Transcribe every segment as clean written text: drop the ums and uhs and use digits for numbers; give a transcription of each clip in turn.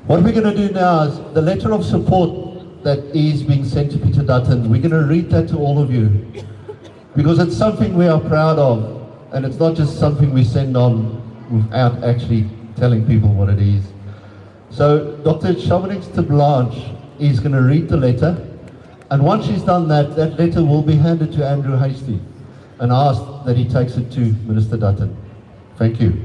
What we're going to do now is the letter of support that is being sent to Peter Dutton. We're going to read that to all of you because it's something we are proud of, and it's not just something we send on without actually telling people what it is. So Dr Chamonix Terblanche is going to read the letter, and once she's done that, that letter will be handed to Andrew Hastie and asked that he takes it to Minister Dutton. Thank you.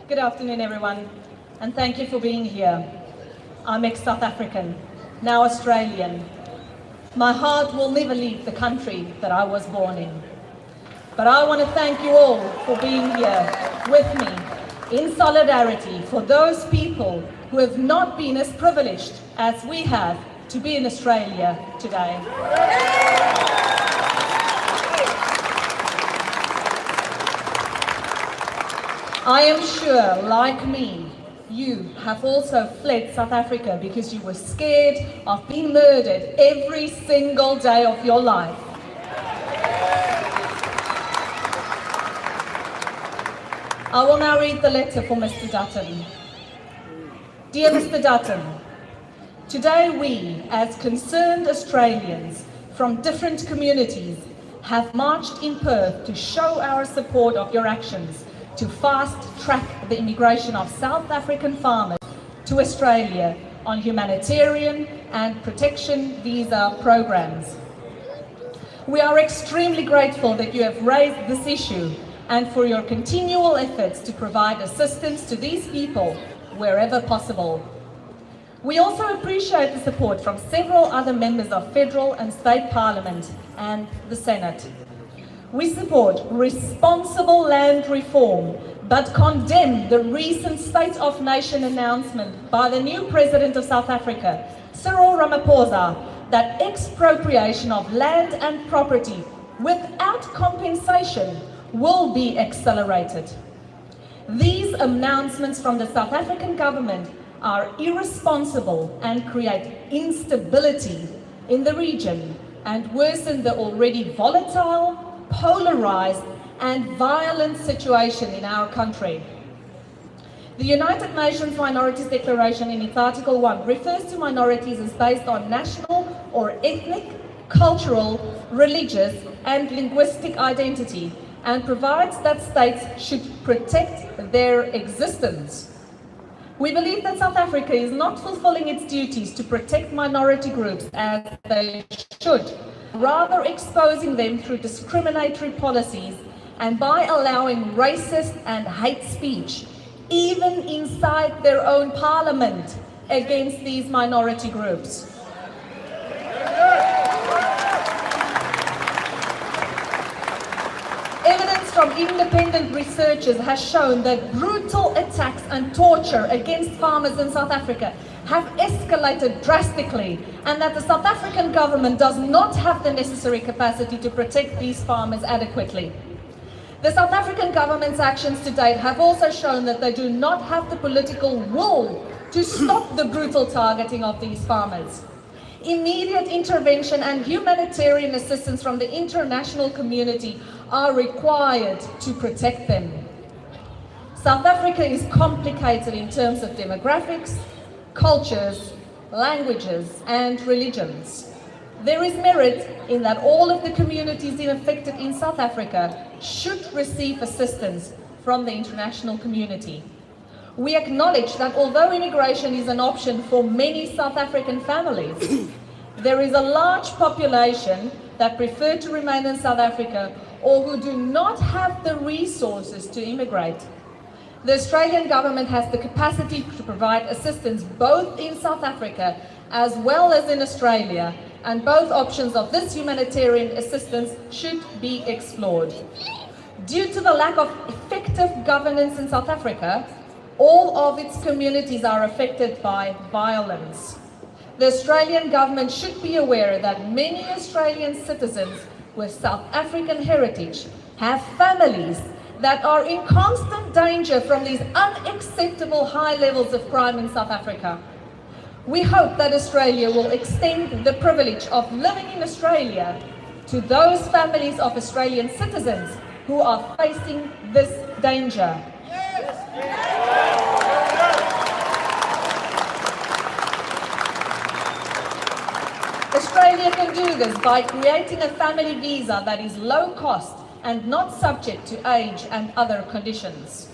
Good afternoon, everyone, and thank you for being here. I'm ex-South African, now Australian. My heart will never leave the country that I was born in. But I want to thank you all for being here with me in solidarity for those people who have not been as privileged as we have to be in Australia today. I am sure, like me, you have also fled South Africa because you were scared of being murdered every single day of your life. I will now read the letter for Mr. Dutton. Dear Mr. Dutton, today we, as concerned Australians from different communities, have marched in Perth to show our support of your actions to fast-track the immigration of South African farmers to Australia on humanitarian and protection visa programs. We are extremely grateful that you have raised this issue and for your continual efforts to provide assistance to these people wherever possible. We also appreciate the support from several other members of federal and state parliament and the Senate. We support responsible land reform, but condemn the recent State of Nation announcement by the new President of South Africa, Cyril Ramaphosa, that expropriation of land and property without compensation will be accelerated. These announcements from the South African government are irresponsible and create instability in the region and worsen the already volatile, polarized and violent situation in our country. The United Nations Minorities Declaration in its Article 1 refers to minorities as based on national or ethnic, cultural, religious and linguistic identity and provides that states should protect their existence. We believe that South Africa is not fulfilling its duties to protect minority groups as they should, rather exposing them through discriminatory policies and by allowing racist and hate speech, even inside their own parliament, against these minority groups. Evidence from independent researchers has shown that brutal attacks and torture against farmers in South Africa have escalated drastically, and that the South African government does not have the necessary capacity to protect these farmers adequately. The South African government's actions to date have also shown that they do not have the political will to stop the brutal targeting of these farmers. Immediate intervention and humanitarian assistance from the international community are required to protect them. South Africa is complicated in terms of demographics, cultures, languages and religions. There is merit in that all of the communities affected in South Africa should receive assistance from the international community. We acknowledge that although immigration is an option for many South African families, there is a large population that prefer to remain in South Africa or who do not have the resources to immigrate. The Australian government has the capacity to provide assistance both in South Africa as well as in Australia, and both options of this humanitarian assistance should be explored. Due to the lack of effective governance in South Africa, all of its communities are affected by violence. The Australian government should be aware that many Australian citizens with South African heritage have families that are in constant danger from these unacceptable high levels of crime in South Africa. We hope that Australia will extend the privilege of living in Australia to those families of Australian citizens who are facing this danger. Australia can do this by creating a family visa that is low cost and not subject to age and other conditions.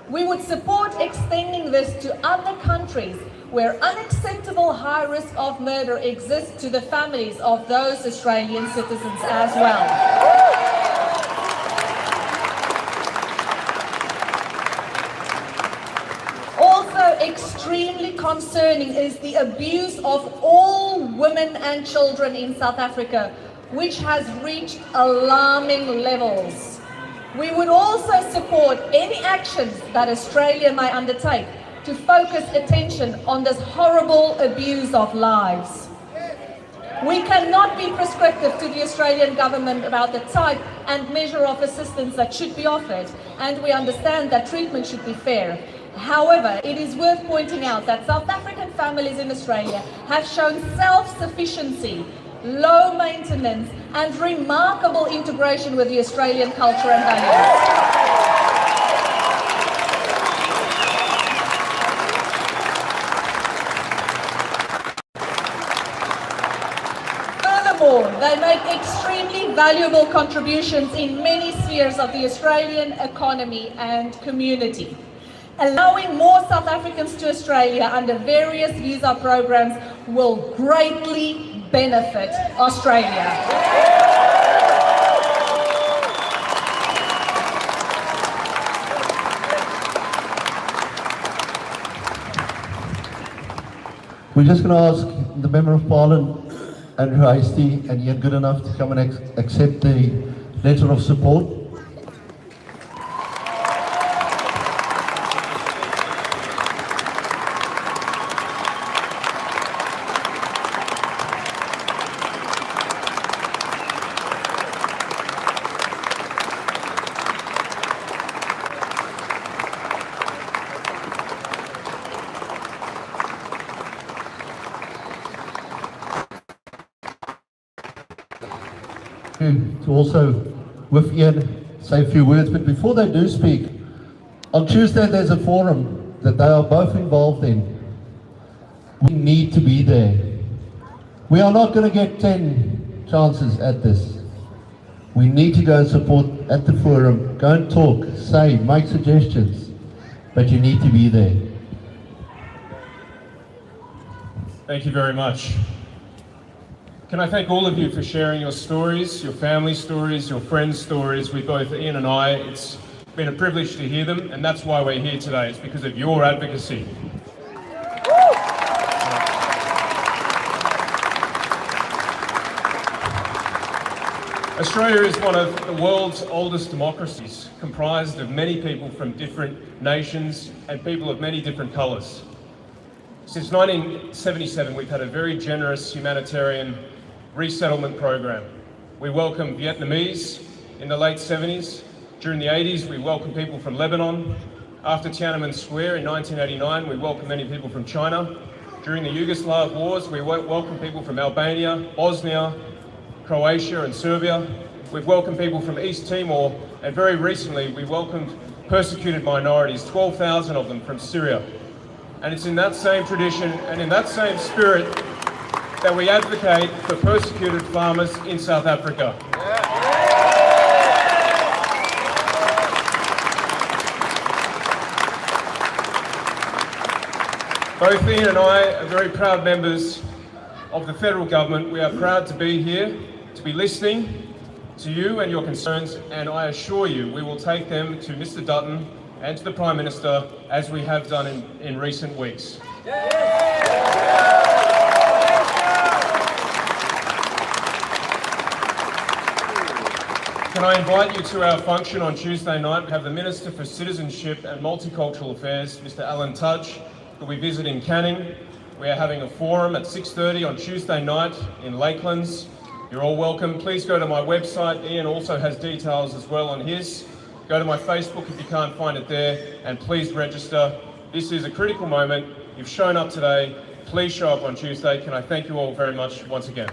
We would support extending this to other countries where unacceptable high risk of murder exists to the families of those Australian citizens as well. Extremely concerning is the abuse of all women and children in South Africa, which has reached alarming levels. We would also support any actions that Australia may undertake to focus attention on this horrible abuse of lives. We cannot be prescriptive to the Australian government about the type and measure of assistance that should be offered, and we understand that treatment should be fair. However, it is worth pointing out that South African families in Australia have shown self-sufficiency, low maintenance, and remarkable integration with the Australian culture and values. Furthermore, they make extremely valuable contributions in many spheres of the Australian economy and community. Allowing more South Africans to Australia under various visa programs will greatly benefit Australia. We're just going to ask the Member of Parliament, Andrew Hastie and Ian Goodenough, to come and accept the letter of support. To also, with Ian, say a few words, but before they do speak, on Tuesday there's a forum that they are both involved in. We need to be there. We are not going to get 10 chances at this. We need to go and support at the forum, go and talk, say, make suggestions, but you need to be there. Thank you very much. Can I thank all of you for sharing your stories, your family stories, your friends' stories with both Ian and I. It's been a privilege to hear them, and that's why we're here today. It's because of your advocacy. Australia is one of the world's oldest democracies, comprised of many people from different nations and people of many different colours. Since 1977, we've had a very generous humanitarian resettlement program. We welcomed Vietnamese in the late 70s. During the 80s, we welcomed people from Lebanon. After Tiananmen Square in 1989, we welcomed many people from China. During the Yugoslav wars, we welcomed people from Albania, Bosnia, Croatia and Serbia. We've welcomed people from East Timor, and very recently we welcomed persecuted minorities, 12,000 of them from Syria. And it's in that same tradition and in that same spirit that we advocate for persecuted farmers in South Africa. Both Ian and I are very proud members of the federal government. We are proud to be here, to be listening to you and your concerns, and I assure you we will take them to Mr Dutton and to the Prime Minister as we have done in recent weeks. Can I invite you to our function on Tuesday night? We have the Minister for Citizenship and Multicultural Affairs, Mr Alan Tudge, who will be visiting Canning. We are having a forum at 6:30 on Tuesday night in Lakelands. You're all welcome. Please go to my website. Ian also has details as well on his. Go to my Facebook if you can't find it there, and please register. This is a critical moment. You've shown up today. Please show up on Tuesday. Can I thank you all very much once again?